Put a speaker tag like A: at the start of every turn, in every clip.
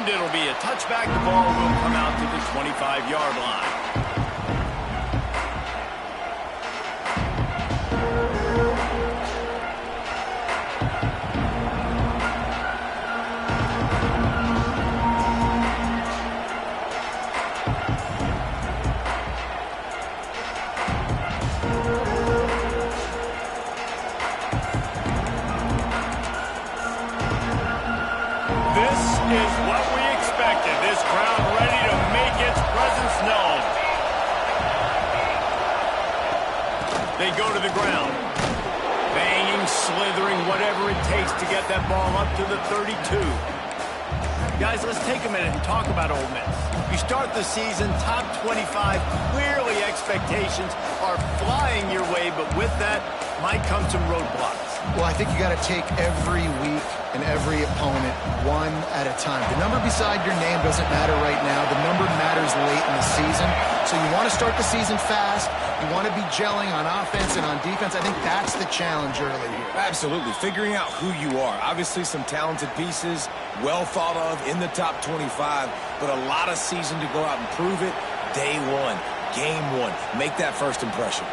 A: And it'll be a touchback. The ball will come out to the 25-yard line. Is what we expected. This crowd ready to make its presence known. They go to the ground. Banging, slithering, whatever it takes to get that ball up to the 32. Guys, let's take a minute and talk about Ole Miss. You start the season top 25. Clearly expectations are flying your way, but with that might come some roadblocks.
B: Well, I think you got to take every week and every opponent one at a time. The number beside your name doesn't matter right now. The number matters late in the season. So you want to start the season fast. You want to be gelling on offense and on defense. I think that's the challenge early here.
C: Absolutely. Figuring out who you are. Obviously some talented pieces, well thought of in the top 25, but a lot of season to go out and prove it. Day one, game one. Make that first impression.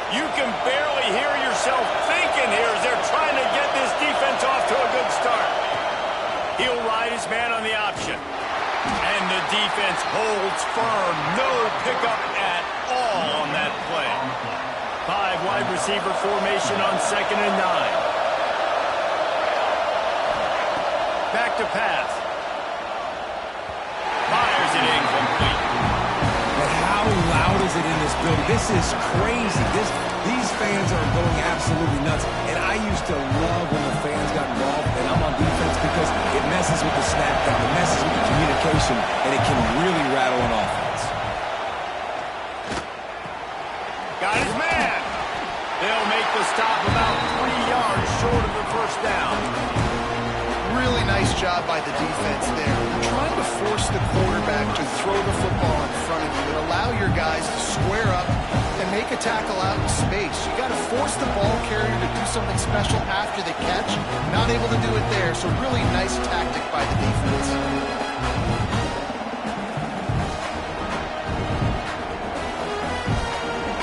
A: You can barely hear yourself thinking here as they're trying to get this defense off to a good start. He'll ride his man on the option. And the defense holds firm. No pickup at all on that play. 5 wide receiver formation on 2nd and 9. Back to pass. Fires it incomplete.
C: But how loud is it in this building? This is crazy. These fans are going absolutely nuts. And I used to love when the fans got involved, and I'm on defense because it messes with the snap count, it messes with the communication, and it can really rattle an offense.
A: Got his man. They'll make the stop about 3 yards short of the first down.
B: Really nice job by the defense there. You're trying to force the quarterback to throw the football in front of you and allow your guys to square up and make a tackle out in space. You got to force the ball carrier to do something special after the catch. Not able to do it there, so really nice tactic by the defense.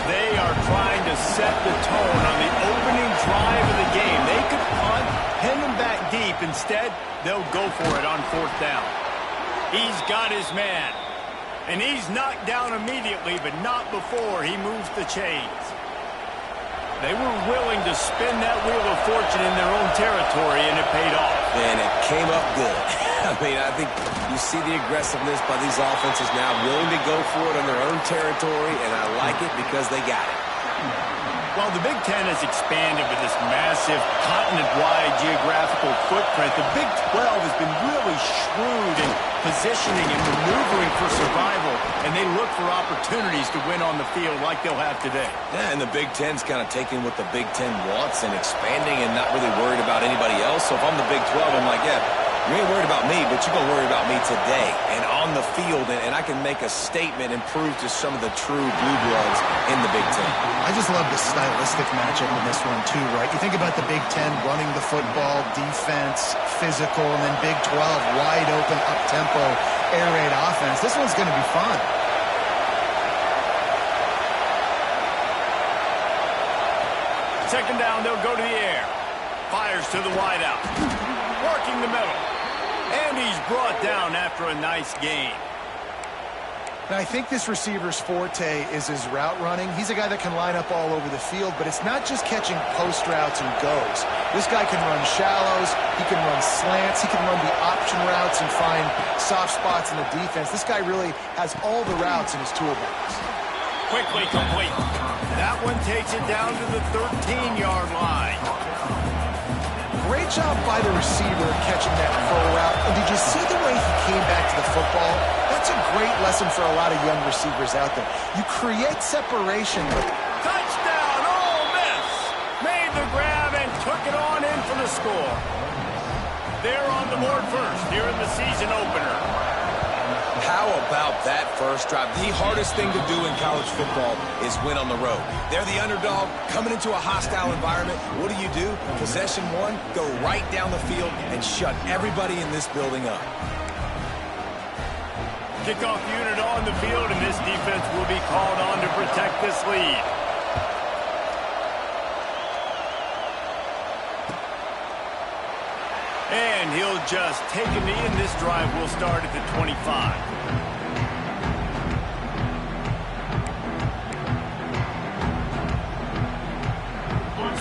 A: They are trying to set the tone on the opening drive of the game. They could punt, pin them back deep. Instead, they'll go for it on 4th down. He's got his man. And he's knocked down immediately, but not before he moves the chains. They were willing to spin that wheel of fortune in their own territory, and it paid off.
C: And it came up good. I mean, I think you see the aggressiveness by these offenses now, willing to go for it on their own territory, and I like it because they got it.
A: While the Big Ten has expanded with this massive continent-wide geographical footprint, the Big 12 has been really shrewd in positioning and maneuvering for survival, and they look for opportunities to win on the field like they'll have today.
C: Yeah, and the Big Ten's kind of taking what the Big Ten wants and expanding and not really worried about anybody else. So if I'm the Big 12, I'm like, yeah, you ain't worried about me, but you're going to worry about me today and on the field, and I can make a statement and prove to some of the true blue bloods in the Big Ten.
B: I just love the stylistic matchup in this one, too, right? You think about the Big Ten running the football, defense, physical, and then Big 12, wide open, up-tempo, air raid offense. This one's going to be fun.
A: Second down, they'll go to the air. Fires to the wideout. Working the middle. And he's brought down after a nice gain.
B: Now, I think this receiver's forte is his route running. He's a guy that can line up all over the field, but it's not just catching post routes and goes. This guy can run shallows, he can run slants, he can run the option routes and find soft spots in the defense. This guy really has all the routes in his toolbox.
A: Quickly complete. That one takes it down to the 13-yard line.
B: Great job by the receiver catching that full route. And did you see the way he came back to the football? That's a great lesson for a lot of young receivers out there. You create separation.
A: Touchdown, Ole Miss! Made the grab and took it on in for the score. They're on the board first here in the season opener.
C: How about that first drive? The hardest thing to do in college football is win on the road. They're the underdog coming into a hostile environment. What do? Possession one, go right down the field and shut everybody in this building up.
A: Kickoff unit on the field, and this defense will be called on to protect this lead. And he'll just take a knee, and this drive will start at the 25.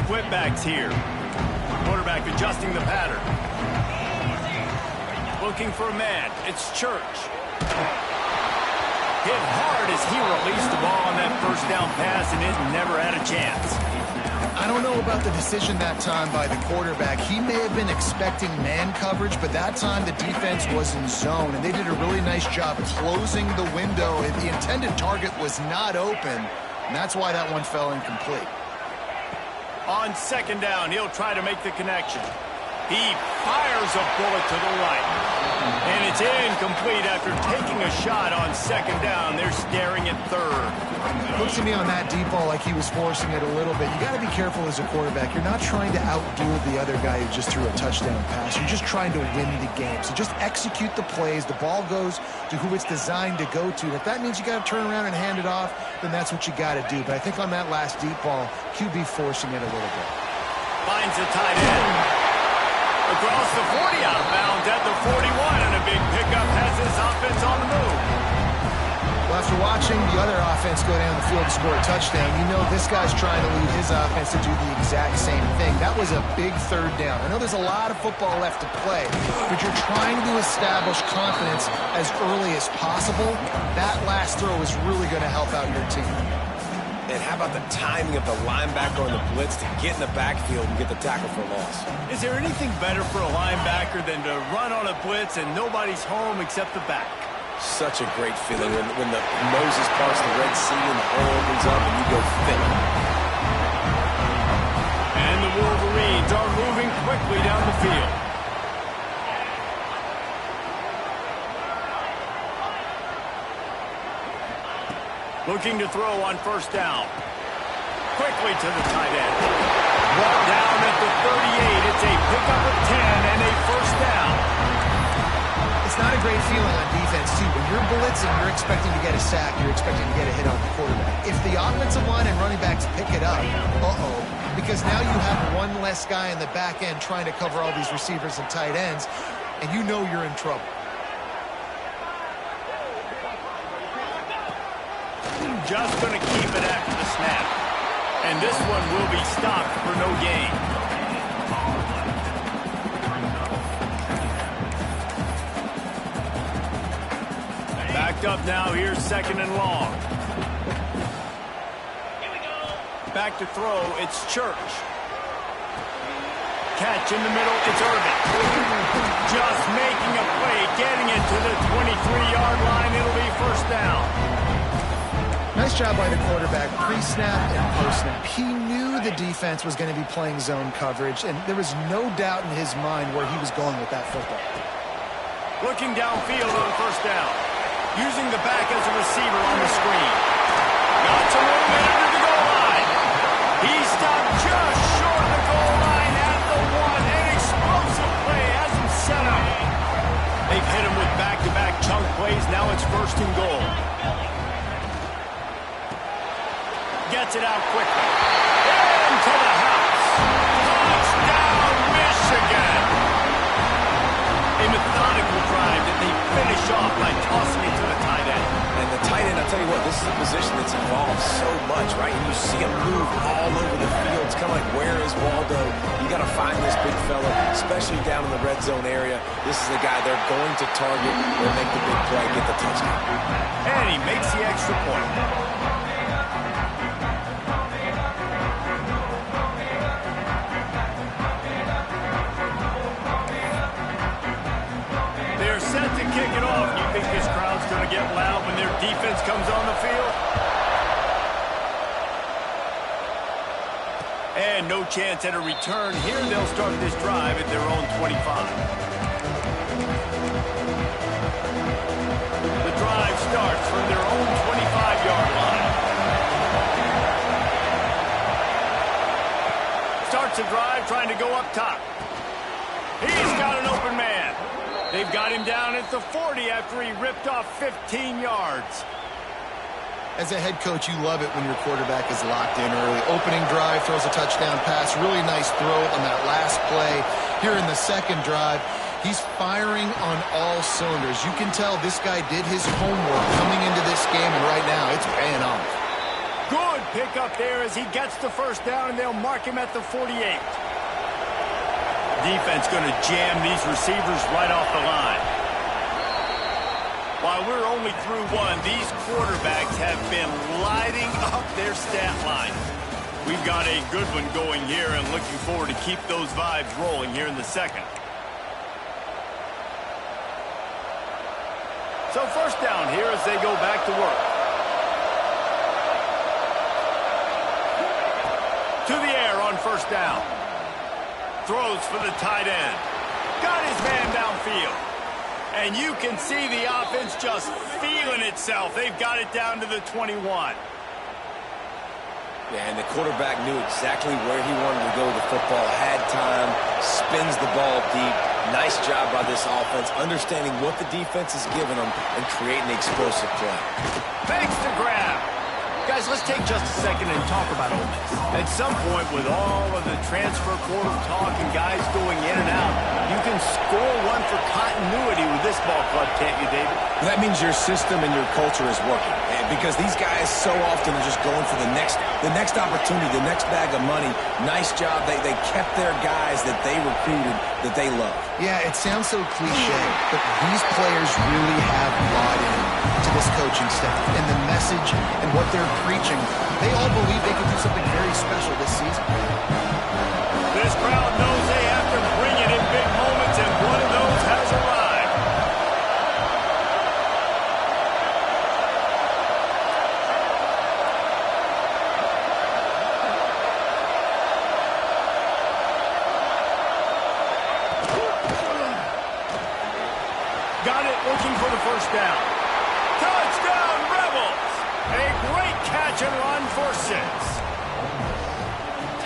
A: Split backs here. Quarterback adjusting the pattern. Looking for a man. It's Church. Hit hard as he released the ball on that first down pass, and it never had a chance.
B: I don't know about the decision that time by the quarterback. He may have been expecting man coverage, but that time the defense was in zone, and they did a really nice job closing the window. The intended target was not open, and that's why that one fell incomplete.
A: On second down, he'll try to make the connection. He fires a bullet to the right. And it's incomplete after taking a shot on second down. They're staring at third.
B: Looks to me on that deep ball like he was forcing it a little bit. You got to be careful as a quarterback. You're not trying to outdo the other guy who just threw a touchdown pass. You're just trying to win the game. So just execute the plays. The ball goes to who it's designed to go to. If that means you got to turn around and hand it off, then that's what you got to do. But I think on that last deep ball, QB forcing it a little bit.
A: Finds a tight end. Across the 40, out of bounds at the 41, and a big pickup has his offense on the move.
B: Well, after watching the other offense go down the field to score a touchdown, you know this guy's trying to lead his offense to do the exact same thing. That was a big third down. I know there's a lot of football left to play, but you're trying to establish confidence as early as possible. That last throw is really going to help out your team.
C: And how about the timing of the linebacker on the blitz to get in the backfield and get the tackle for a loss?
A: Is there anything better for a linebacker than to run on a blitz and nobody's home except the back?
C: Such a great feeling when the Moses parts the Red Sea and the hole opens up and you go fit.
A: And the Wolverines are moving quickly down the field. Looking to throw on first down. Quickly to the tight end. Brought down at the 38. It's a pickup of 10 and a first down.
B: It's not a great feeling on defense, too. When you're blitzing, you're expecting to get a sack. You're expecting to get a hit on the quarterback. If the offensive line and running backs pick it up, because now you have one less guy in the back end trying to cover all these receivers and tight ends, and you know you're in trouble.
A: Just going to keep it after the snap. And this one will be stopped for no gain. Backed up now. Here's second and long. Back to throw. It's Church. Catch in the middle. It's Irvin. Just making a play. Getting it to the 23-yard line. It'll be first down.
B: Nice job by the quarterback, pre-snap and post-snap. He knew the defense was going to be playing zone coverage, and there was no doubt in his mind where he was going with that football.
A: Looking downfield on first down. Using the back as a receiver on the screen. Got some movement under the goal line. He stopped just short of the goal line at the one. An explosive play has him set up. They've hit him with back-to-back chunk plays. Now it's first and goal. Gets it out quickly. Into the house. Touchdown, Michigan. A methodical drive that they finish off by tossing it to the tight end.
C: And the tight end, I'll tell you what, this is a position that's involved so much, right? And you see him move all over the field. It's kind of like, where is Waldo? You got to find this big fella, especially down in the red zone area. This is the guy they're going to target or make the big play, get the touchdown.
A: And he makes the extra point. Set to kick it off. You think this crowd's going to get loud when their defense comes on the field? And no chance at a return. Here they'll start this drive at their own 25. The starts from their own 25-yard line. Starts a drive trying to go up top. He's got an open man. They've got him down at the 40 after he ripped off 15 yards.
B: As a head coach, you love it when your quarterback is locked in early. Opening drive, throws a touchdown pass. Really nice throw on that last play. Here in the second drive, he's firing on all cylinders. You can tell this guy did his homework coming into this game, and right now it's paying off.
A: Good pickup there as he gets the first down, and they'll mark him at the 48. Defense going to jam these receivers right off the line. While we're only through one, these quarterbacks have been lighting up their stat line. We've got a good one going here and looking forward to keep those vibes rolling here in the second. So first down here as they go back to work. To the air on first down. Throws for the tight end. Got his man downfield. And you can see the offense just feeling itself. They've got it down to the 21.
C: Yeah, and the quarterback knew exactly where he wanted to go with the football. Had time, spins the ball deep. Nice job by this offense, understanding what the defense is giving them and creating the explosive play.
A: Thanks to grab. Guys, let's take just a second and talk about Ole Miss. At some point, with all of the transfer portal talk and guys going in and out, you can score one for continuity with this ball club, can't you, David?
C: That means your system and your culture is working. Because these guys so often are just going for the next opportunity, the next bag of money. Nice job. They kept their guys that they recruited, that they love.
B: Yeah, it sounds so cliche, but these players really have bought in to this coaching staff and the message and what they're preaching. They all believe they can do something very special this season.
A: This crowd knows they have to bring it in big moments, and one of those has arrived. Got it, looking for the first down. Touchdown, Rebels! A great catch and run for 6.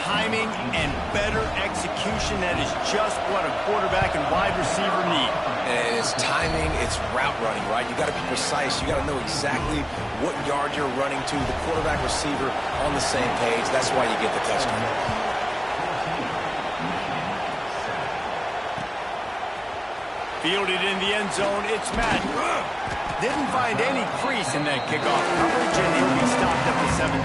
A: Timing and better execution, that is just what a quarterback and wide receiver need.
C: And it's timing, it's route running, right? You got to be precise. You got to know exactly what yard you're running to. The quarterback receiver on the same page. That's why you get the touchdown.
A: Fielded in the end zone, it's Madden. Didn't find any crease in that kickoff coverage, and he'll be stopped at the 17.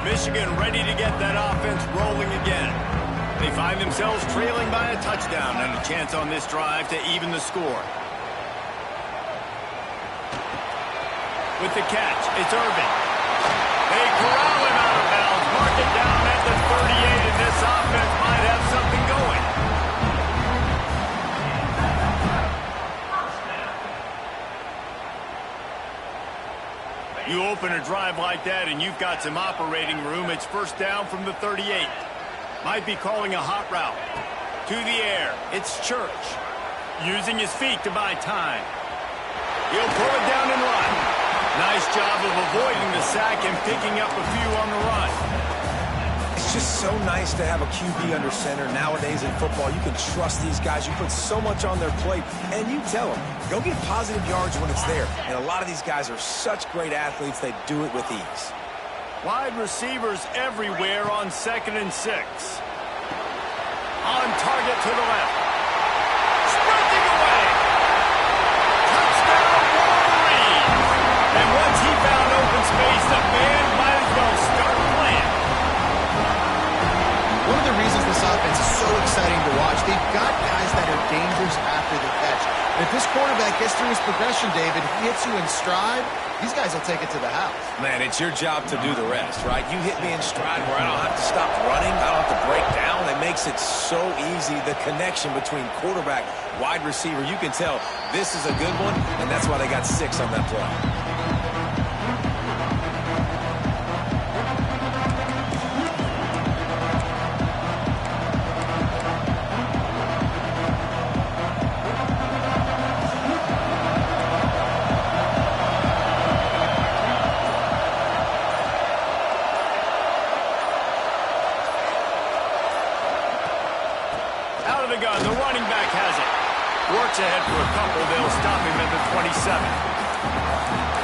A: Michigan ready to get that offense rolling again. They find themselves trailing by a touchdown and a chance on this drive to even the score. With the catch, it's Irvin. They corral him out of bounds, mark it down at the 38, and this offense might have something going. You open a drive like that and you've got some operating room. It's first down from the 38. Might be calling a hot route. To the air, it's Church. Using his feet to buy time. He'll pull it down and run. Nice job of avoiding the sack and picking up a few on the run.
C: It's just so nice to have a QB under center. Nowadays in football, you can trust these guys. You put so much on their plate, and you tell them, go get positive yards when it's there. And a lot of these guys are such great athletes, they do it with ease.
A: Wide receivers everywhere on 2nd and 6. On target to the left. Sprinting away. Touchdown, Wolverine. And once he found open space, the band might as well start playing.
B: One of the reasons this offense is so exciting to watch, they've got guys that are dangerous after the catch. And if this quarterback gets through his progression, David, he hits you in stride, these guys will take it to the house.
C: Man, it's your job to do the rest, right? You hit me in stride where I don't have to stop running, I don't have to break down. It makes it so easy, the connection between quarterback, wide receiver. You can tell this is a good one, and that's why they got 6 on that play.
A: gets ahead for a couple. They'll stop him at the 27.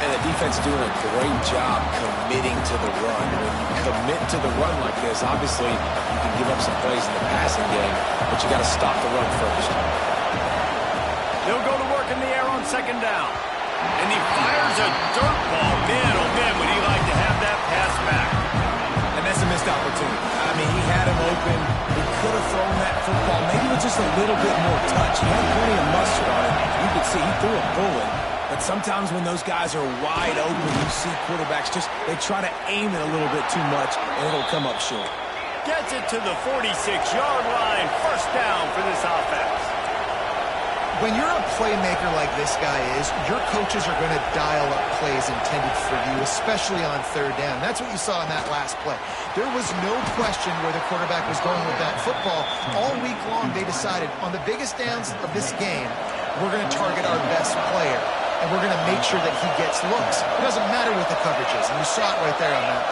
C: And the defense doing a great job committing to the run. When you commit to the run like this, obviously you can give up some plays in the passing game, but you got to stop the run first.
A: They'll go to work in the air on second down. And he fires a dirt ball. Man, oh man, would he like to have that pass back.
C: And that's a missed opportunity. I mean, he had him open. He could have thrown that football maybe with just a little bit more touch. He had plenty of mustard on it. You could see he threw a bullet. But sometimes when those guys are wide open, you see quarterbacks they try to aim it a little bit too much, and it'll come up short.
A: Gets it to the 46-yard line. First down for this offense.
B: When you're a playmaker like this guy is, your coaches are going to dial up plays intended for you, especially on third down. That's what you saw in that last play. There was no question where the quarterback was going with that football. All week long, they decided, on the biggest downs of this game, we're going to target our best player, and we're going to make sure that he gets looks. It doesn't matter what the coverage is, and you saw it right there on that.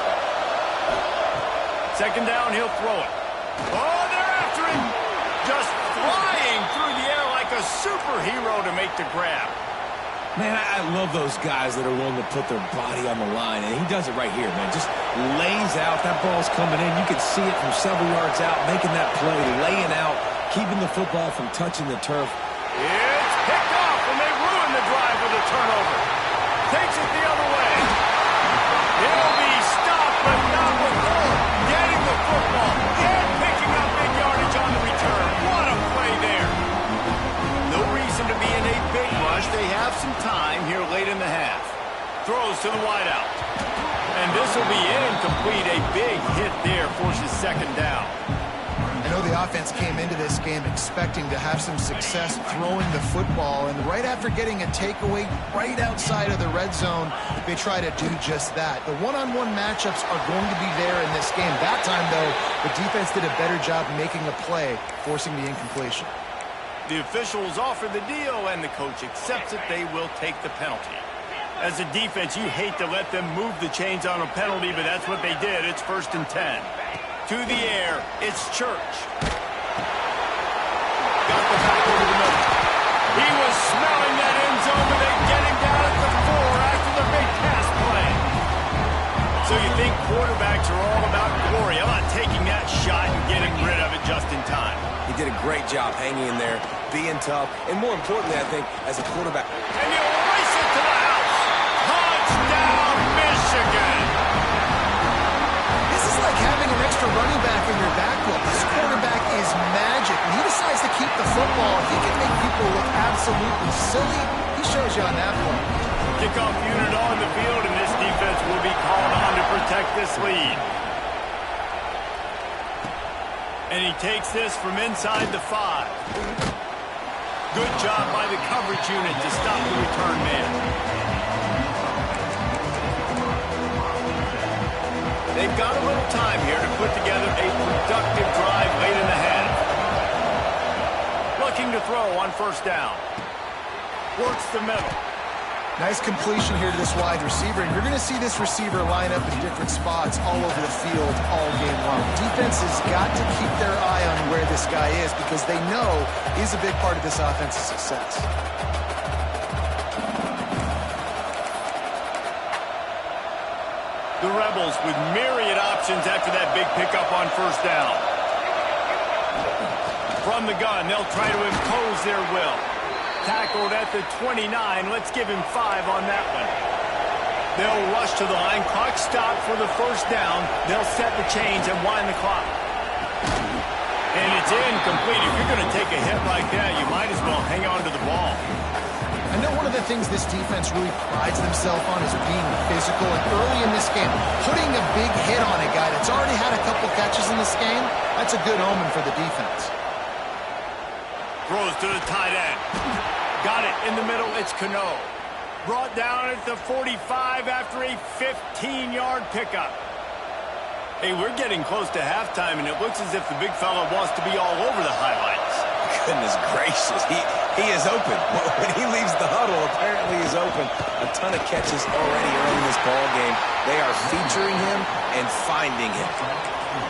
A: Second down, he'll throw it. Oh, they're after him. Just flying through the air like a superhero to make the grab.
C: Man, I love those guys that are willing to put their body on the line, and he does it right here, man. Just lays out. That ball's coming in. You can see it from several yards out, making that play, laying out, keeping the football from touching the turf.
A: It's picked off, and they ruin the drive with a turnover. Takes it the other way. He'll be stopped, but not before getting the football and picking up big yardage on the return. What a play there. No reason to be in a big rush. They have some time here late in the half. Throws to the wideout. And this will be incomplete. A big hit there forces second down.
B: I know the offense came into this game expecting to have some success throwing the football, and right after getting a takeaway right outside of the red zone, they try to do just that. The one-on-one matchups are going to be there in this game. That time, though, the defense did a better job making a play, forcing the incompletion.
A: The officials offer the deal, and the coach accepts it. They will take the penalty. As a defense, you hate to let them move the chains on a penalty, but that's what they did. It's 1st and 10. To the air, it's Church. Got the back over the middle. He was smelling that end zone, but they get him down at the 4 after the big pass play. So you think quarterbacks are all about glory. How about taking that shot and getting rid of it just in time?
C: He did a great job hanging in there, being tough, and more importantly, I think, as a quarterback.
A: And you race it to the house. Touchdown, Michigan.
B: This is like having an extra running back in your backfield. This quarterback is magic. When he decides to keep the football, he can make people look absolutely silly. He shows you on that play.
A: Kickoff unit on the field, and this defense will be called on to protect this lead. And he takes this from inside the 5. Good job by the coverage unit to stop the return man. They've got a little time here to put together a productive drive late in the half. Looking to throw on 1st down. Works the middle.
B: Nice completion here to this wide receiver, and you're going to see this receiver line up in different spots all over the field all game long. Defense has got to keep their eye on where this guy is because they know he's a big part of this offense's success.
A: The Rebels with myriad options after that big pickup on 1st down. From the gun, they'll try to impose their will. Tackled at the 29. Let's give him 5 on that one. They'll rush to the line. Clock stopped for the 1st down. They'll set the chains and wind the clock. And it's incomplete. If you're going to take a hit like that, you might as well hang on to the ball.
B: I know one of the things this defense really prides themselves on is being physical. And early in this game, putting a big hit on a guy that's already had a couple catches in this game, that's a good omen for the defense.
A: Throws to the tight end. Got it in the middle. It's Cano. Brought down at the 45 after a 15-yard pickup. Hey, we're getting close to halftime, and it looks as if the big fella wants to be all over the highlights.
C: Goodness gracious, he is open. When he leaves the huddle, apparently he's open. A ton of catches already early in this ball game. They are featuring him and finding him.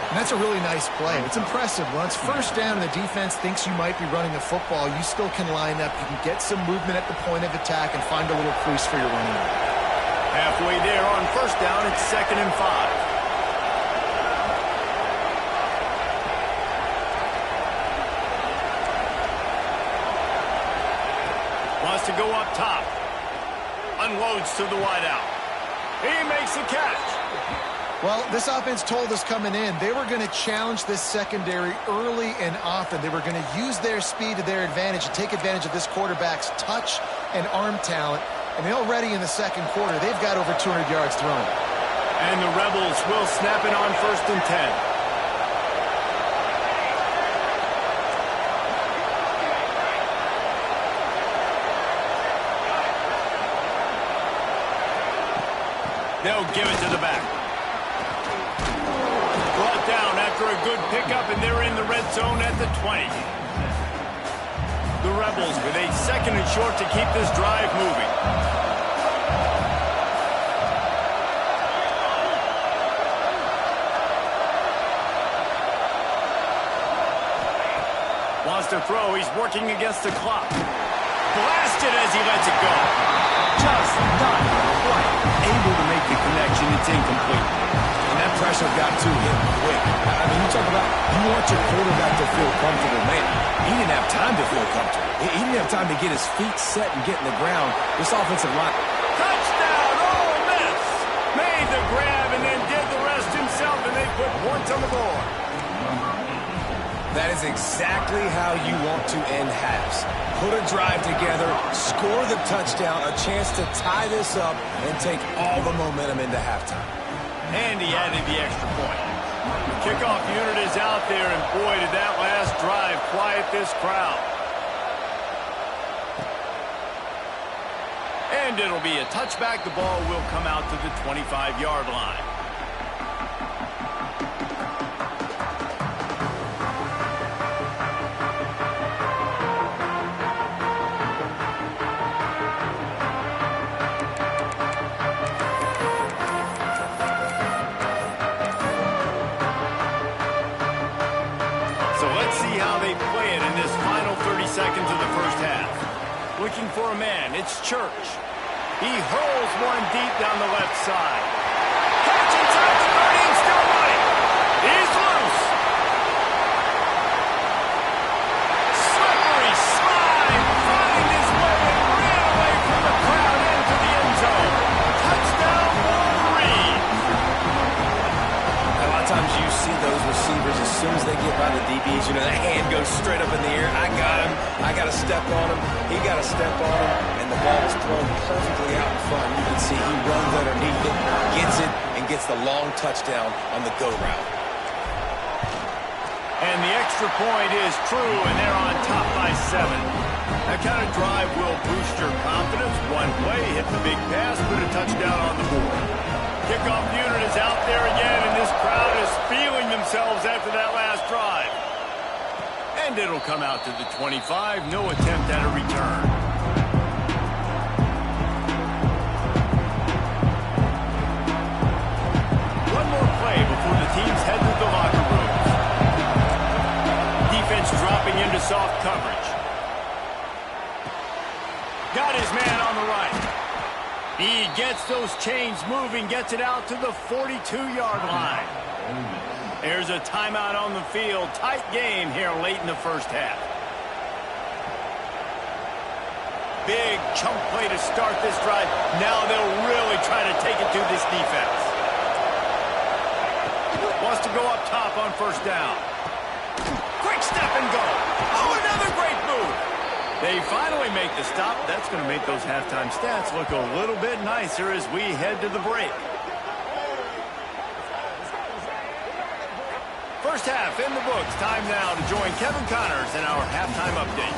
B: And that's a really nice play. It's impressive. When it's first down and the defense thinks you might be running the football, you still can line up. You can get some movement at the point of attack and find a little crease for your running back.
A: Halfway there on first down, it's 2nd and 5. Wants to go up top. Unloads to the wideout. He makes the catch.
B: Well, this offense told us coming in they were going to challenge this secondary early and often. They were going to use their speed to their advantage and take advantage of this quarterback's touch and arm talent. And already in the second quarter, they've got over 200 yards thrown.
A: And the Rebels will snap it on 1st and 10. They'll give it to the back. Brought down after a good pickup, and they're in the red zone at the 20. The Rebels with a 2nd and short to keep this drive moving. Wants to throw. He's working against the clock. Blasted as he lets it go. Just not quite able to make the connection. It's incomplete.
C: And that pressure got to him quick. I mean, you talk about you want your quarterback to feel comfortable. Man, he didn't have time to feel comfortable. He didn't have time to get his feet set and get in the ground. This offensive line.
A: Touchdown, Ole Miss! Made the grab and then did the rest himself, and they put points on the board.
C: That is exactly how you want to end halves. Put a drive together, score the touchdown, a chance to tie this up, and take all the momentum into halftime.
A: And he added the extra point. The kickoff unit is out there, and boy, did that last drive quiet this crowd. And it'll be a touchback. The ball will come out to the 25-yard line. Seconds of the first half. Looking for a man. It's Church. He hurls one deep down the left side. Catch inside the 30 and still running. He's loose. Slippery slide. Find his way and ran away from the crowd into the end zone. Touchdown, Wolverine.
C: A lot of times you see those receivers as soon as they get by the DBs, you know, that hand goes straight up in the air. I got him. I got to step on him. He got to step on him. And the ball is thrown perfectly out in front. You can see he runs underneath it, gets it, and gets the long touchdown on the go route.
A: And the extra point is true, and they're on top by 7. That kind of drive will boost your confidence. One play, hit the big pass, put a touchdown on the board. Kickoff unit is out there again, and this crowd is feeling themselves after that last drive. And it'll come out to the 25. No attempt at a return. One more play before the teams head to the locker rooms. Defense dropping into soft coverage. Got his man on the right. He gets those chains moving, gets it out to the 42-yard line. There's a timeout on the field. Tight game here late in the first half. Big chunk play to start this drive. Now they'll really try to take it to this defense. Wants to go up top on first down. Quick step and go. Oh, another great move. They finally make the stop. That's going to make those halftime stats look a little bit nicer as we head to the break. First half in the books. Time now to join Kevin Connors in our halftime update.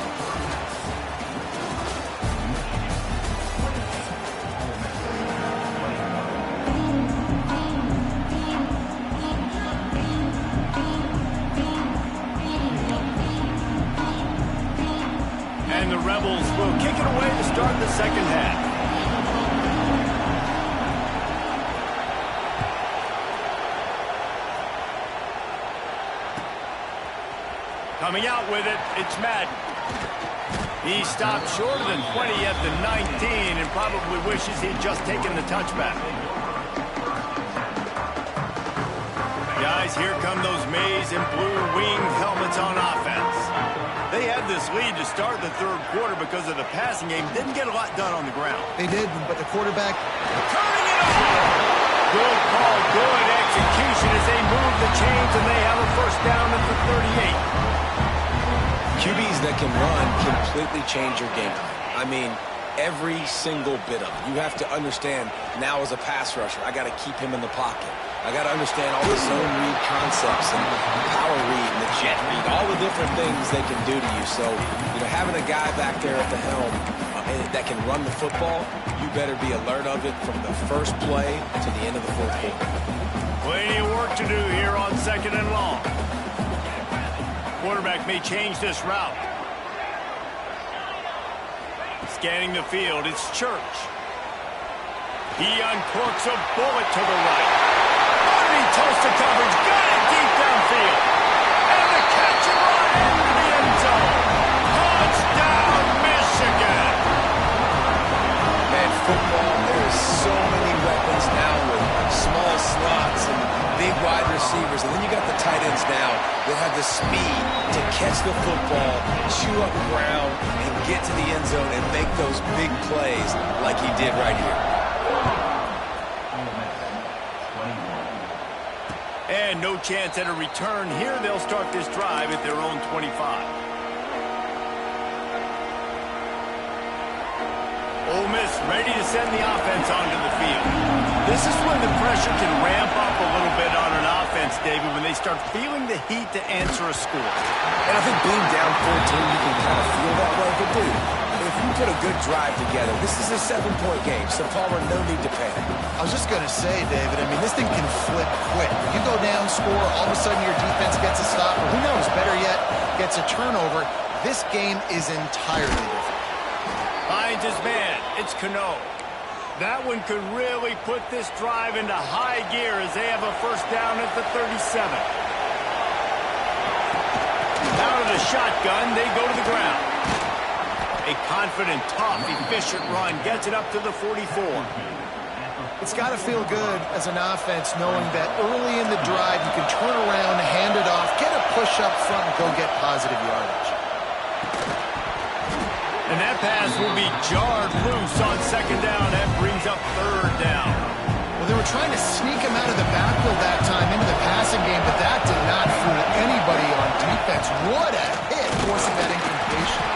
A: And the Rebels will kick it away to start the second half. Coming out with it, it's Madden. He stopped shorter than 20 at the 19 and probably wishes he'd just taken the touchback. Guys, here come those maize and blue winged helmets on offense. They had this lead to start the third quarter because of the passing game. Didn't get a lot done on the ground.
B: They did, but the quarterback...
A: Turning it over! Good call, good execution as they move the chains, and they have a first down at the 38.
C: QBs that can run completely change your game plan. I mean, every single bit of it. You have to understand, now as a pass rusher, I got to keep him in the pocket. I got to understand all the zone read concepts and the power read and the jet read, all the different things they can do to you. So, having a guy back there at the helm that can run the football, you better be alert of it from the first play to the end of the fourth quarter.
A: Plenty of work to do here on 2nd and long. Quarterback may change this route. Scanning the field, it's Church. He uncorks a bullet to the right. Underneath toast of coverage, got it deep downfield. And the catch and run into the end zone. Touchdown, Michigan.
C: Man, football, there is so many weapons now with small slots and big wide receivers. And then you got the tight ends now that have the speed to catch the football, chew up ground, and get to the end zone and make those big plays like he did right here.
A: And no chance at a return here. They'll start this drive at their own 25. Ole Miss ready to send the offense onto the field. This is when the pressure can ramp up a little bit on an offense, David, when they start feeling the heat to answer a score.
C: And I think being down 14, you can kind of feel that way. But, dude, if you put a good drive together, this is a 7-point game, so Palmer, no need to panic.
B: I was just going to say, David, I mean, this thing can flip quick. You go down, score, all of a sudden your defense gets a stop, or who knows, better yet, gets a turnover. This game is entirely different.
A: Finds his man. It's Cano. That one could really put this drive into high gear as they have a first down at the 37. Out of the shotgun, they go to the ground. A confident, tough, efficient run gets it up to the 44.
B: It's got to feel good as an offense knowing that early in the drive you can turn around, hand it off, get a push up front, and go get positive yardage.
A: And that pass will be jarred loose on 2nd down. That brings up 3rd down.
B: Well, they were trying to sneak him out of the backfield that time into the passing game, but that did not fool anybody on defense. What a hit, forcing that incompletion.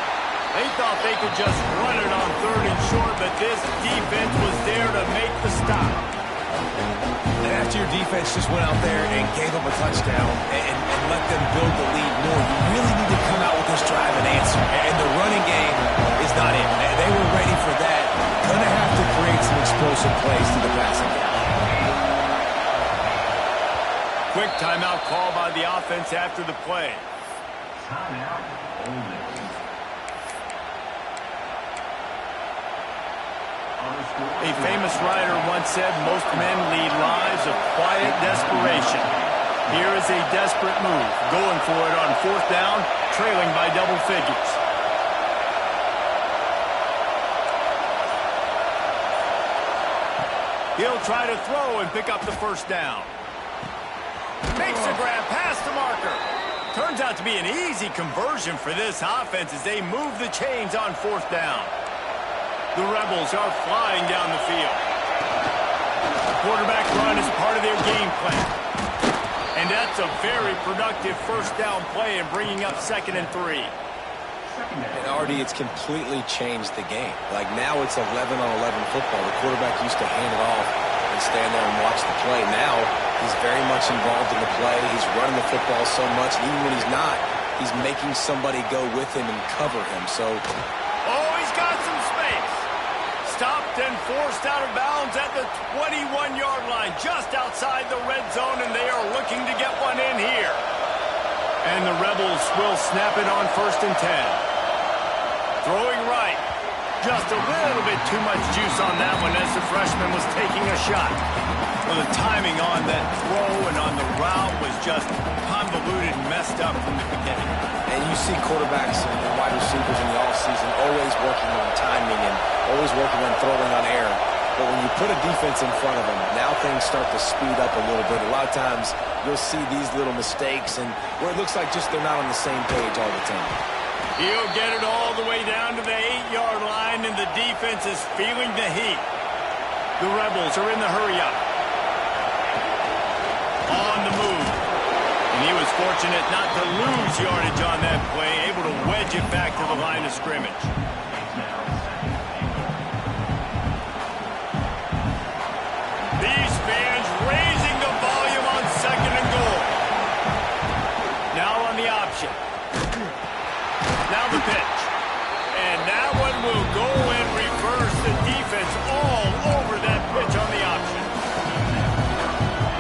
A: They thought they could just run it on 3rd and short, but this defense was there to make the stop.
C: And after your defense just went out there and gave up a touchdown and let them build the lead more, you really need to come out with this drive and answer. And the running game is not it. They were ready for that. Going to have to create some explosive plays to the passing game.
A: Quick timeout call by the offense after the play.
D: Timeout, Ole Miss.
A: A famous writer once said, most men lead lives of quiet desperation. Here is a desperate move, going for it on 4th down, trailing by double figures. He'll try to throw and pick up the first down. Makes a grab past the marker. Turns out to be an easy conversion for this offense as they move the chains on 4th down. The Rebels are flying down the field. The quarterback run is part of their game plan. And that's a very productive first down play and bringing up 2nd and 3.
C: And Artie, it's completely changed the game. Like now it's 11-on-11 football. The quarterback used to hand it off and stand there and watch the play. Now he's very much involved in the play. He's running the football so much. And even when he's not, he's making somebody go with him and cover him. So,
A: oh, he's got some space. Stopped and forced out of bounds at the 21-yard line, just outside the red zone, and they are looking to get one in here. And the Rebels will snap it on 1st and 10. Throwing right. just a little bit too much juice on that one as the freshman was taking a shot. Well, the timing on that throw and on the route was just convoluted and messed up from the beginning.
C: And you see quarterbacks and wide receivers in the offseason always working on timing and always working on throwing on air. But when you put a defense in front of them, now things start to speed up a little bit. A lot of times you'll see these little mistakes and where it looks like just they're not on the same page all the time.
A: He'll get it all the way down to the 8-yard line, and the defense is feeling the heat. The Rebels are in the hurry-up. On the move. And he was fortunate not to lose yardage on that play, able to wedge it back to the line of scrimmage. These fans raising the volume on 2nd and goal. Now on the option. Now the pitch. And that one will go and reverse the defense all over that pitch on the option.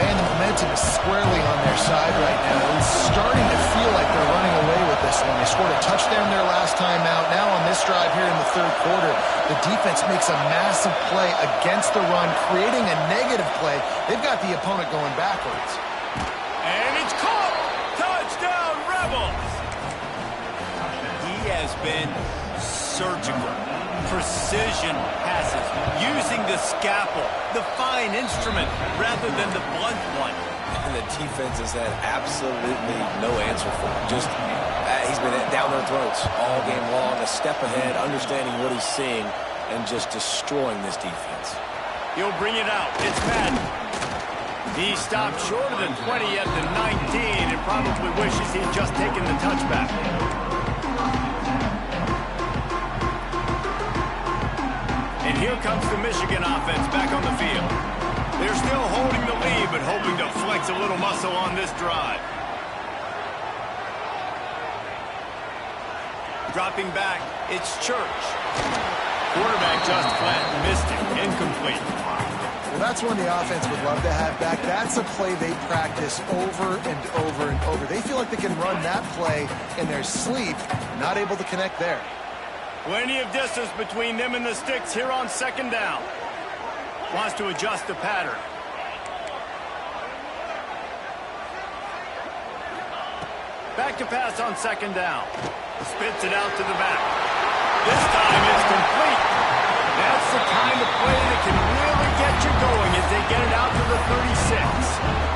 B: And the momentum is squarely on their side right now. It's starting to feel like they're running away with this one. They scored a touchdown their last time out. Now on this drive here in the 3rd quarter, the defense makes a massive play against the run, creating a negative play. They've got the opponent going backwards.
A: And it's caught! Touchdown, Rebels! He has been surgical. Precision passes, using the scalpel, the fine instrument, rather than the blunt one.
C: And the defense has had absolutely no answer for him. Just, he's been down their throats all game long, a step ahead, understanding what he's seeing, and just destroying this defense.
A: He'll bring it out. It's Madden. He stopped shorter than 20 at the 19 and probably wishes he'd just taken the touchback. And here comes the Michigan offense back on the field. They're still holding the lead, but hoping to flex a little muscle on this drive. Dropping back, it's Church. Quarterback just flat missed it, incomplete.
B: Well, that's one the offense would love to have back. That's a play they practice over and over and over. They feel like they can run that play in their sleep, not able to connect there.
A: Plenty of distance between them and the sticks here on 2nd down. Wants to adjust the pattern. Back to pass on 2nd down. Spits it out to the back. This time it's complete. That's the kind of play that can really get you going as they get it out to the 36.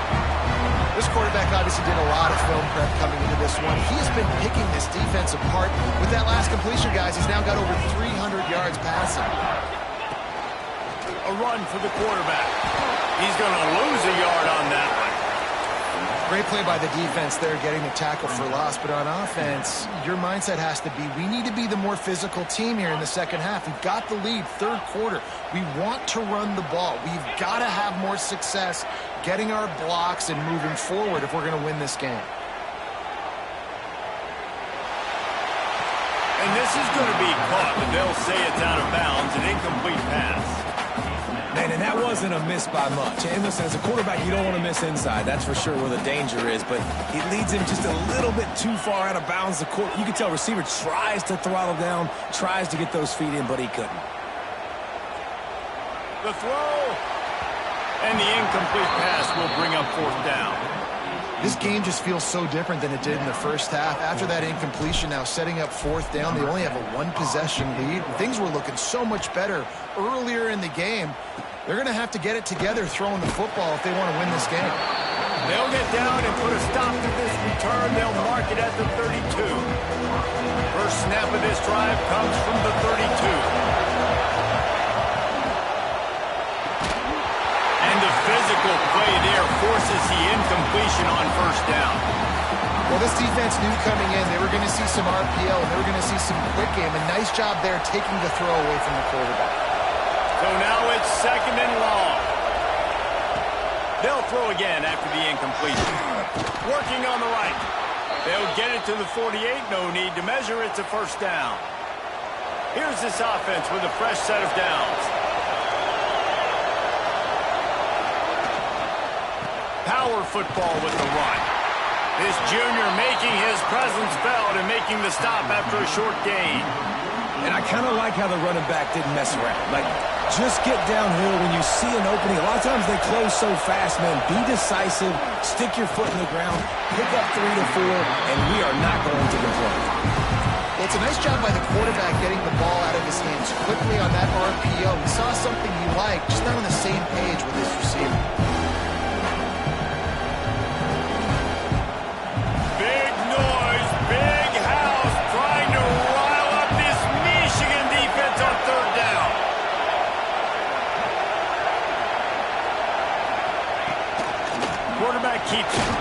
B: This quarterback obviously did a lot of film prep coming into this one. He's been picking this defense apart. With that last completion, guys, he's now got over 300 yards passing.
A: A run for the quarterback. He's going to lose a yard on that one.
B: Great play by the defense there, getting the tackle for loss. But on offense, your mindset has to be, we need to be the more physical team here in the 2nd half. We've got the lead, 3rd quarter. We want to run the ball. We've got to have more success getting our blocks and moving forward if we're going to win this game.
A: And this is going to be caught, but they'll say it's out of bounds, an incomplete pass.
C: Man, and that wasn't a miss by much. And listen, as a quarterback, you don't want to miss inside. That's for sure where the danger is. But it leads him just a little bit too far out of bounds. You can tell receiver tries to throttle down, tries to get those feet in, but he couldn't.
A: The throw. And the incomplete pass will bring up 4th down.
B: This game just feels so different than it did in the 1st half. After that incompletion, now setting up 4th down, they only have a 1-possession lead. Things were looking so much better earlier in the game. They're going to have to get it together throwing the football if they want to win this game.
A: They'll get down and put a stop to this return. They'll mark it at the 32. First snap of this drive comes from the 32. Physical play there forces the incompletion on 1st down.
B: Well, this defense knew coming in they were going to see some RPO and they were going to see some quick game. A nice job there taking the throw away from the quarterback.
A: So now it's 2nd and long. They'll throw again after the incompletion. Working on the right. They'll get it to the 48. No need to measure. It's a 1st down. Here's this offense with a fresh set of downs. Power football with the run. This junior making his presence felt and making the stop after a short gain.
C: And I kind of like how the running back didn't mess around. Like, just get downhill when you see an opening. A lot of times they close so fast, man. Be decisive, stick your foot in the ground, pick up 3 to 4, and we are not going to complain.
B: Well, it's a nice job by the quarterback getting the ball out of his hands quickly on that RPO. He saw something he liked, just not on the same page with his receiver.
A: Big noise, big house, trying to rile up this Michigan defense on third down. Quarterback keeps it.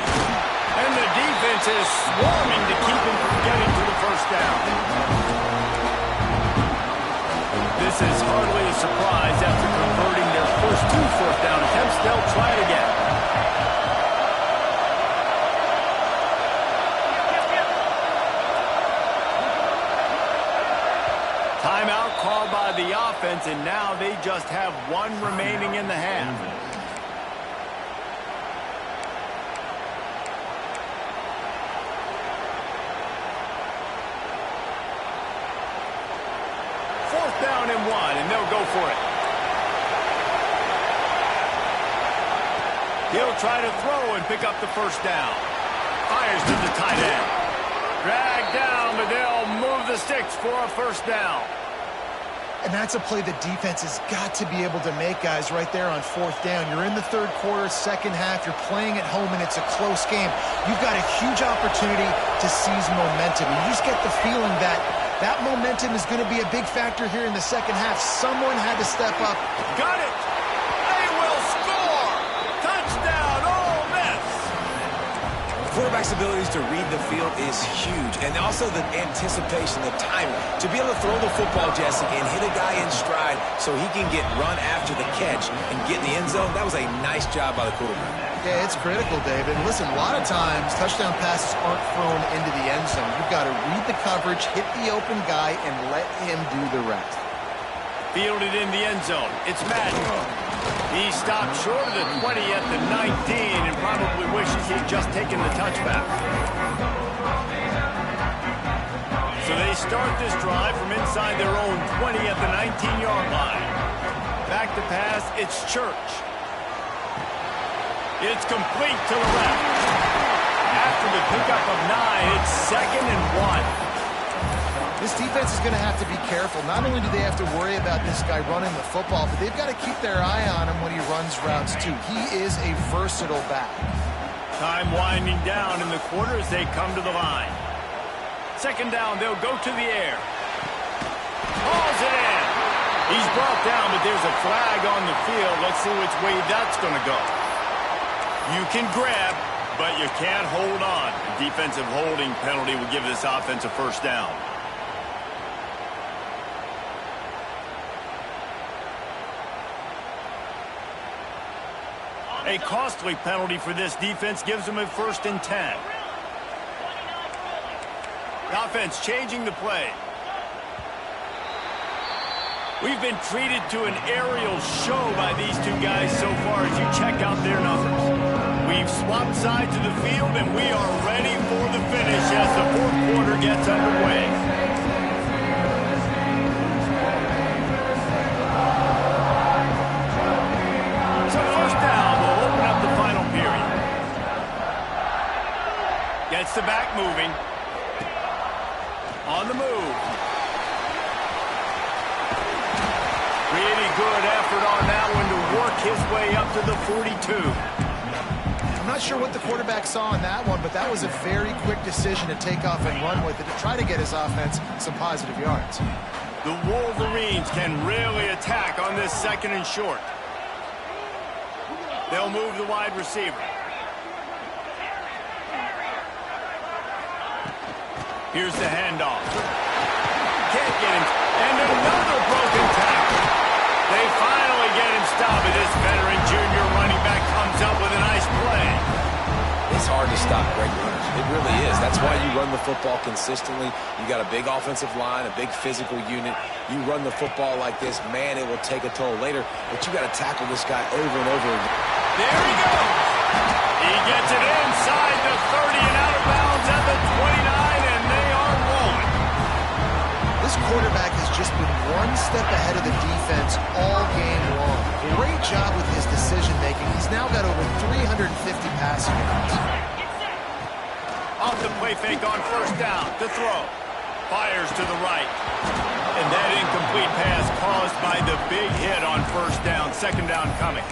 A: And the defense is swarming to keep him from getting to the first down. This is hardly a surprise after converting their first 2 fourth down attempts. They'll try it again. Timeout called by the offense, and now they just have 1 remaining in the half. Down and 1, and they'll go for it. He'll try to throw and pick up the first down. Fires to the tight end. Dragged down, but they'll move the sticks for a first down.
B: And that's a play the defense has got to be able to make, guys, right there on fourth down. You're in the third quarter, second half. You're playing at home, and it's a close game. You've got a huge opportunity to seize momentum. You just get the feeling that that momentum is going to be a big factor here in the second half. Someone had to step up.
A: Got it. They will score. Touchdown, Ole Miss.
C: The quarterback's abilities to read the field is huge. And also the anticipation, the timing. To be able to throw the football, Jesse, and hit a guy in stride so he can get run after the catch and get in the end zone, that was a nice job by the quarterback.
B: Yeah, it's critical, David. And listen, a lot of times touchdown passes aren't thrown into the end zone. You've got to read the coverage, hit the open guy, and let him do the rest.
A: Fielded in the end zone. It's Madden. He stopped short of the 20 at the 19 and probably wishes he'd just taken the touchback. So they start this drive from inside their own 20 at the 19-yard line. Back to pass, it's Church. It's complete to the left. After the pickup of 9, it's 2nd and 1.
B: This defense is going to have to be careful. Not only do they have to worry about this guy running the football, but they've got to keep their eye on him when he runs routes too. He is a versatile back.
A: Time winding down in the quarter as they come to the line. 2nd down, they'll go to the air. Hauls it in. He's brought down, but there's a flag on the field. Let's see which way that's going to go. You can grab, but you can't hold on. A defensive holding penalty will give this offense a first down. A costly penalty for this defense gives them a 1st and 10. The offense changing the play. We've been treated to an aerial show by these 2 guys so far as you check out their numbers. We've swapped sides of the field, and we are ready for the finish as the 4th quarter gets underway. So 1st down will open up the final period. Gets the back moving. On the move. Really good effort on that one to work his way up to the 42.
B: I'm not sure what the quarterback saw on that one, but that was a very quick decision to take off and run with it to try to get his offense some positive yards.
A: The Wolverines can really attack on this 2nd and short. They'll move the wide receiver. Here's the handoff. Can't get him. And another broken tackle. They finally get him stopped, and this veteran junior running back comes up with a nice play.
C: It's hard to stop great runners. It really is. That's why you run the football consistently. You got a big offensive line, a big physical unit. You run the football like this, man, it will take a toll later. But you got to tackle this guy over and over again.
A: There he goes. He gets it inside the 30 and out of bounds at the 29, and they are rolling.
B: This quarterback has step ahead of the defense all game long. Great job with his decision-making. He's now got over 350 passing yards.
A: Off the play fake on first down. To throw. Fires to the right. And that incomplete pass caused by the big hit on first down. Second down coming.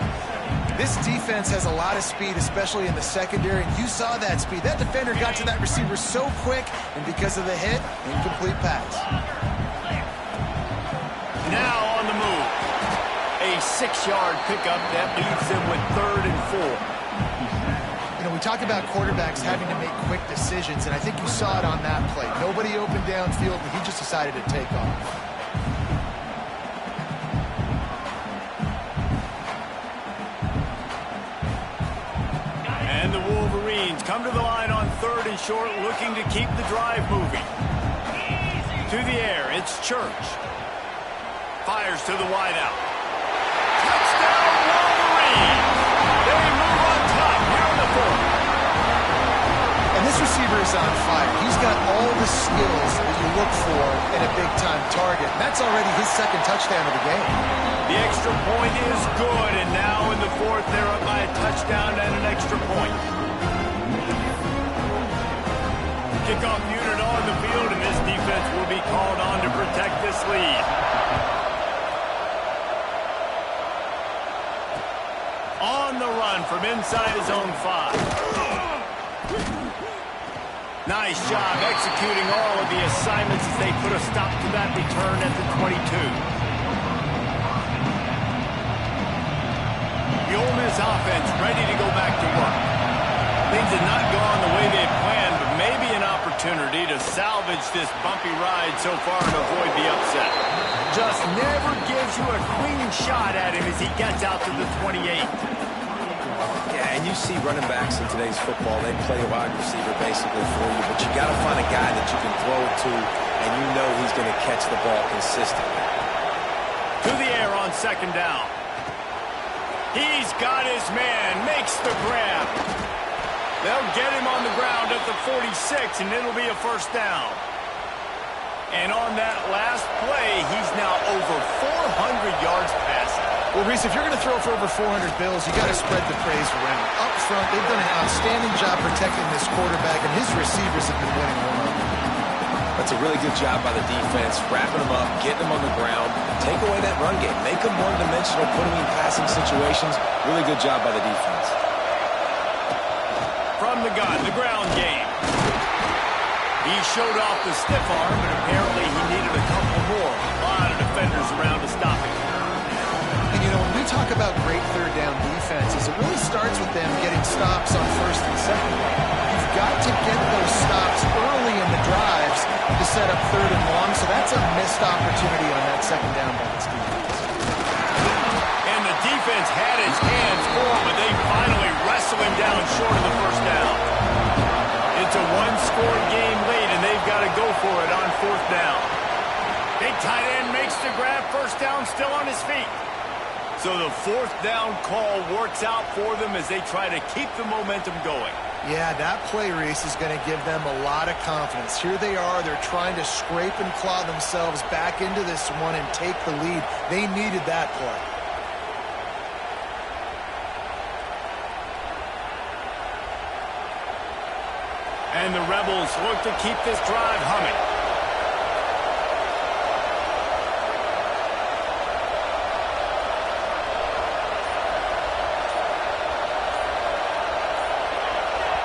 B: This defense has a lot of speed, especially in the secondary, and you saw that speed. That defender got to that receiver so quick, and because of the hit, incomplete pass.
A: Now on the move. A 6-yard pickup that leaves them with 3rd and 4.
B: You know, we talk about quarterbacks having to make quick decisions, and I think you saw it on that play. Nobody opened downfield, and he just decided to take off.
A: And the Wolverines come to the line on 3rd and short, looking to keep the drive moving. To the air, it's Church. Fires to the wideout. Touchdown, Wolverines! They move on top here in the 4th.
B: And this receiver is on fire. He's got all the skills that you look for in a big-time target. And that's already his 2nd touchdown of the game.
A: The extra point is good, and now in the 4th, they're up by a touchdown and an extra point. Kickoff unit on the field, and this defense will be called on to protect this lead. On the run from inside his own 5. Nice job executing all of the assignments as they put a stop to that return at the 22. The Ole Miss offense ready to go back to work. Things have not gone the way they had planned, but maybe an opportunity to salvage this bumpy ride so far and avoid the upset. Just never gives you a clean shot at him as he gets out to the 28.
C: Yeah, and you see running backs in today's football, they play a wide receiver basically for you, but you got to find a guy that you can throw it to, and you know he's going to catch the ball consistently.
A: To the air on 2nd down. He's got his man, makes the grab. They'll get him on the ground at the 46, and it'll be a 1st down. And on that last play, he's now over 400 yards passing.
B: Well, Reese, if you're going to throw for over 400 bills, you got to spread the praise around. Up front, they've done an outstanding job protecting this quarterback, and his receivers have been winning home runs.
C: That's a really good job by the defense, wrapping them up, getting them on the ground, take away that run game, make them one-dimensional, put them in passing situations. Really good job by the defense.
A: From the gun, the ground game. He showed off the stiff arm, but apparently he needed a couple more. A lot of defenders around to stop him.
B: And, you know, when we talk about great 3rd down defenses, it really starts with them getting stops on 1st and 2nd. You've got to get those stops early in the drives to set up 3rd and long, so that's a missed opportunity on that 2nd down by this defense.
A: And the defense had his hands full, but they finally wrestle him down short of the 1st down. It's a 1-score game late, and they've got to go for it on 4th down. Big tight end makes the grab, 1st down, still on his feet. So the 4th down call works out for them as they try to keep the momentum going.
B: Yeah, that play, Reese, is going to give them a lot of confidence. Here they are. They're trying to scrape and claw themselves back into this one and take the lead. They needed that play.
A: And the Rebels look to keep this drive humming.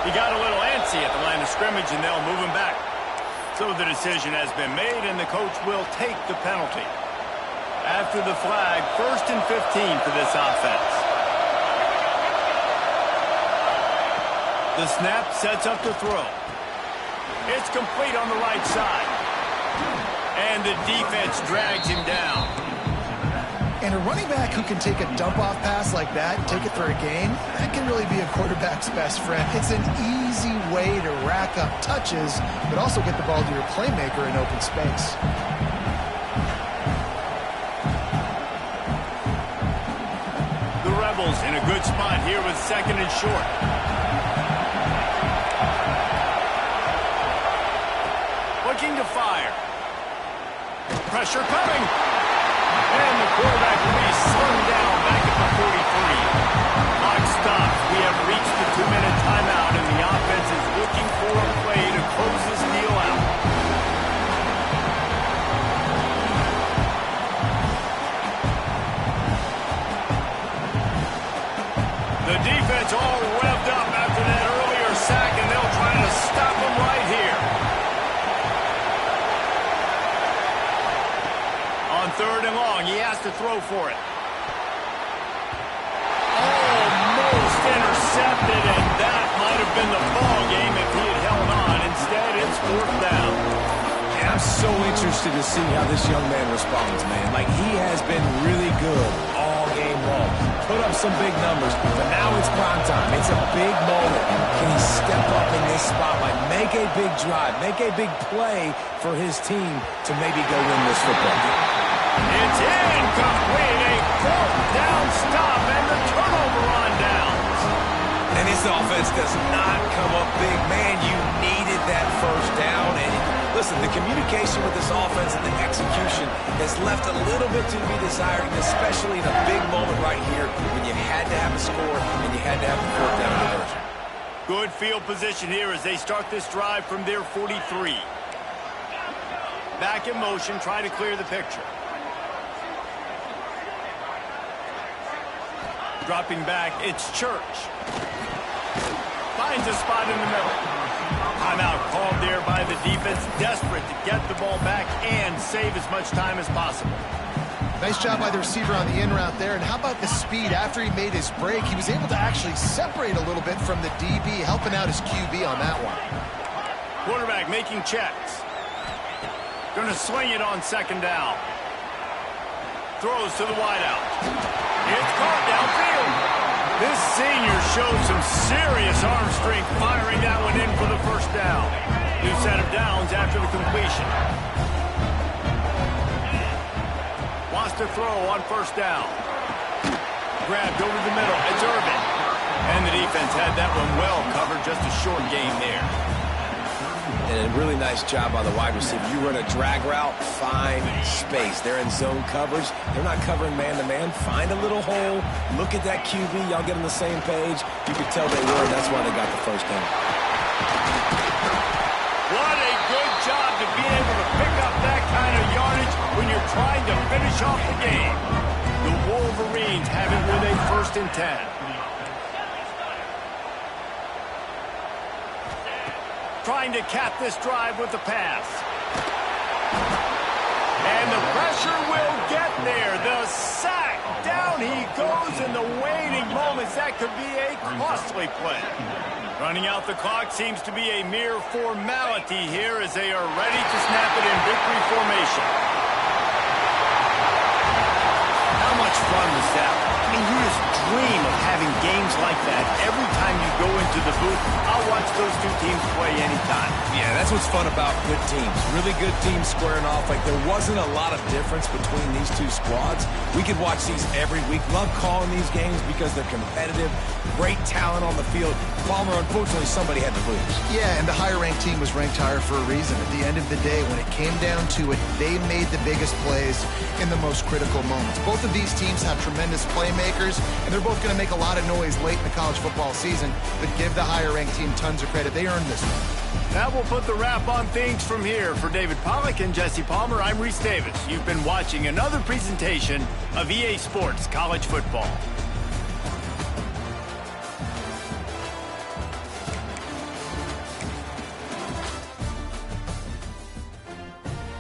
A: He got a little antsy at the line of scrimmage, and they'll move him back. So the decision has been made, and the coach will take the penalty. After the flag, 1st and 15 for this offense. The snap sets up the throw. It's complete on the right side. And the defense drags him down.
B: And a running back who can take a dump-off pass like that and take it for a gain, that can really be a quarterback's best friend. It's an easy way to rack up touches, but also get the ball to your playmaker in open space.
A: The Rebels in a good spot here with 2nd and short. Looking to fire. Pressure coming. And the quarterback will be slung down back at the 43. Clock stops. We have reached the 2-minute timeout, and the offense is looking for a play to close this deal out. The defense all revved up after that earlier sack, and they'll try to stop them right here. On 3rd and long, he has to throw for it. Almost intercepted, and that might have been the ball game if he had held on. Instead, it's 4th down.
C: And I'm so interested to see how this young man responds, man. Like, he has been really good all game long. Put up some big numbers, but now it's prime time. It's a big moment. Can he step up in this spotlight, make a big drive, make a big play for his team to maybe go win this football game?
A: It's incomplete. A 4th down stop and the turnover on downs.
C: And this offense does not come up big. Man, you needed that 1st down. And listen, the communication with this offense and the execution has left a little bit to be desired, and especially in a big moment right here when you had to have a score and you had to have the 4th down conversion.
A: Good field position here as they start this drive from their 43. Back in motion, trying to clear the picture. Dropping back, it's Church. Finds a spot in the middle. Timeout called there by the defense, desperate to get the ball back and save as much time as possible.
B: Nice job by the receiver on the in route there. And how about the speed? After he made his break, he was able to actually separate a little bit from the DB, helping out his QB on that one.
A: Quarterback making checks. Going to sling it on 2nd down. Throws to the wideout. It's caught downfield. This senior showed some serious arm strength firing that one in for the 1st down. New set of downs after the completion. Wants to throw on 1st down. Grabbed over the middle. It's Irvin. And the defense had that one well covered. Just a short game there.
C: And a really nice job by the wide receiver. You run a drag route, find space. They're in zone coverage. They're not covering man-to-man. Find a little hole. Look at that QB. Y'all get on the same page. You could tell they were, and that's why they got the 1st down.
A: What a good job to be able to pick up that kind of yardage when you're trying to finish off the game. The Wolverines have it with a 1st and 10. Trying to cap this drive with the pass. And the pressure will get there. The sack. Down he goes in the waning moments. That could be a costly play. Running out the clock seems to be a mere formality here as they are ready to snap it in victory formation. How much fun was that? I mean, you just dream of having games like that every time you go into the booth. I'll watch those two teams play anytime.
C: Yeah, that's what's fun about good teams. Really good teams squaring off. Like, there wasn't a lot of difference between these two squads. We could watch these every week. Love calling these games because they're competitive. Great talent on the field. Palmer, unfortunately, somebody had to lose.
B: Yeah, and the higher-ranked team was ranked higher for a reason. At the end of the day, when it came down to it, they made the biggest plays in the most critical moments. Both of these teams have tremendous playmakers, and they're both going to make a lot of noise late in the college football season, but give the higher-ranked team tons of credit. They earned this one.
A: That will put the wrap on things from here. For David Pollack and Jesse Palmer, I'm Reese Davis. You've been watching another presentation of EA Sports College Football.